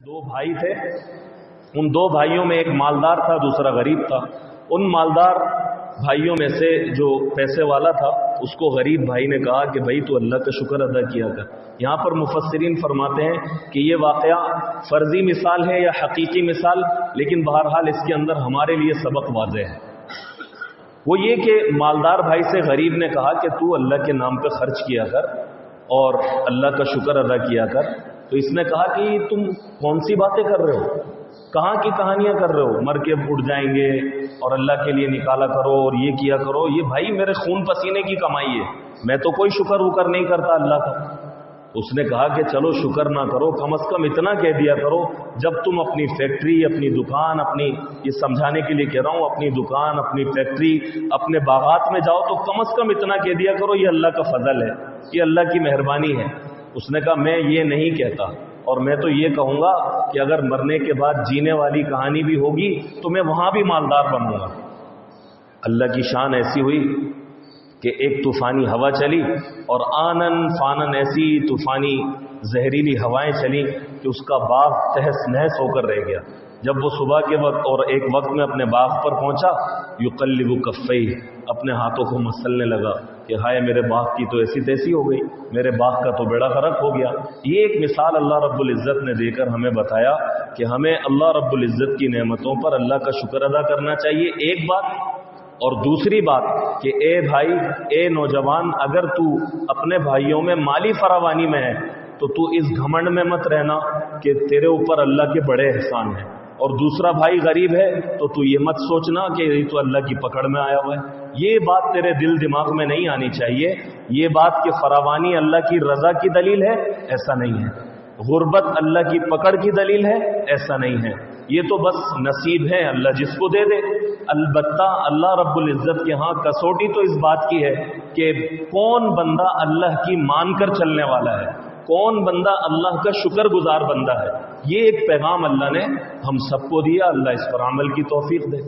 دو بھائی تھے، ان دو بھائیوں میں ایک مالدار تھا، دوسرا غریب تھا۔ ان مالدار بھائیوں میں سے جو پیسے والا تھا اس کو غریب بھائی نے کہا کہ بھائی تو اللہ کا شکر ادا کیا کر۔ یہاں پر مفسرین فرماتے ہیں کہ یہ واقعہ فرضی مثال ہے یا حقیقی مثال، لیکن بہرحال اس کے اندر ہمارے لیے سبق واضح ہے۔ وہ یہ کہ مالدار بھائی سے غریب نے کہا کہ تو اللہ کے نام پہ خرچ کیا کر اور اللہ کا شکر ادا کیا کر۔ تو اس نے کہا کہ تم کون سی باتیں کر رہے ہو، کہاں کی کہانیاں کر رہے ہو، مر کے اٹھ جائیں گے اور اللہ کے لیے نکالا کرو اور یہ کیا کرو، یہ بھائی میرے خون پسینے کی کمائی ہے، میں تو کوئی شکر وکر نہیں کرتا اللہ کا۔ اس نے کہا کہ چلو شکر نہ کرو، کم از کم اتنا کہہ دیا کرو جب تم اپنی فیکٹری، اپنی دکان، اپنی، یہ سمجھانے کے لیے کہہ رہا ہوں، اپنی دکان، اپنی فیکٹری، اپنے باغات میں جاؤ تو کم از کم اتنا کہہ دیا کرو یہ اللہ کا فضل ہے، یہ اللہ کی مہربانی ہے۔ اس نے کہا میں یہ نہیں کہتا، اور میں تو یہ کہوں گا کہ اگر مرنے کے بعد جینے والی کہانی بھی ہوگی تو میں وہاں بھی مالدار بنوں گا۔ اللہ کی شان ایسی ہوئی کہ ایک طوفانی ہوا چلی اور آنن فانن ایسی طوفانی زہریلی ہوائیں چلی کہ اس کا باغ تہس نہس ہو کر رہ گیا۔ جب وہ صبح کے وقت اور ایک وقت میں اپنے باغ پر پہنچا، یقلب کفیہ، اپنے ہاتھوں کو مسلنے لگا کہ ہائے میرے باغ کی تو ایسی تیسی ہو گئی، میرے باغ کا تو بیڑا غرق ہو گیا۔ یہ ایک مثال اللہ رب العزت نے دے کر ہمیں بتایا کہ ہمیں اللہ رب العزت کی نعمتوں پر اللہ کا شکر ادا کرنا چاہیے، ایک بات۔ اور دوسری بات کہ اے بھائی، اے نوجوان، اگر تو اپنے بھائیوں میں مالی فراوانی میں ہے تو تو اس گھمنڈ میں مت رہنا کہ تیرے اوپر اللہ کے بڑے احسان ہیں، اور دوسرا بھائی غریب ہے تو تو یہ مت سوچنا کہ یہ تو اللہ کی پکڑ میں آیا ہوا ہے۔ یہ بات تیرے دل دماغ میں نہیں آنی چاہیے۔ یہ بات کہ فراوانی اللہ کی رضا کی دلیل ہے، ایسا نہیں ہے۔ غربت اللہ کی پکڑ کی دلیل ہے، ایسا نہیں ہے۔ یہ تو بس نصیب ہے، اللہ جس کو دے دے۔ البتہ اللہ رب العزت کے ہاں کسوٹی تو اس بات کی ہے کہ کون بندہ اللہ کی مان کر چلنے والا ہے، کون بندہ اللہ کا شکر گزار بندہ ہے۔ یہ ایک پیغام اللہ نے ہم سب کو دیا، اللہ اس پر عمل کی توفیق دے۔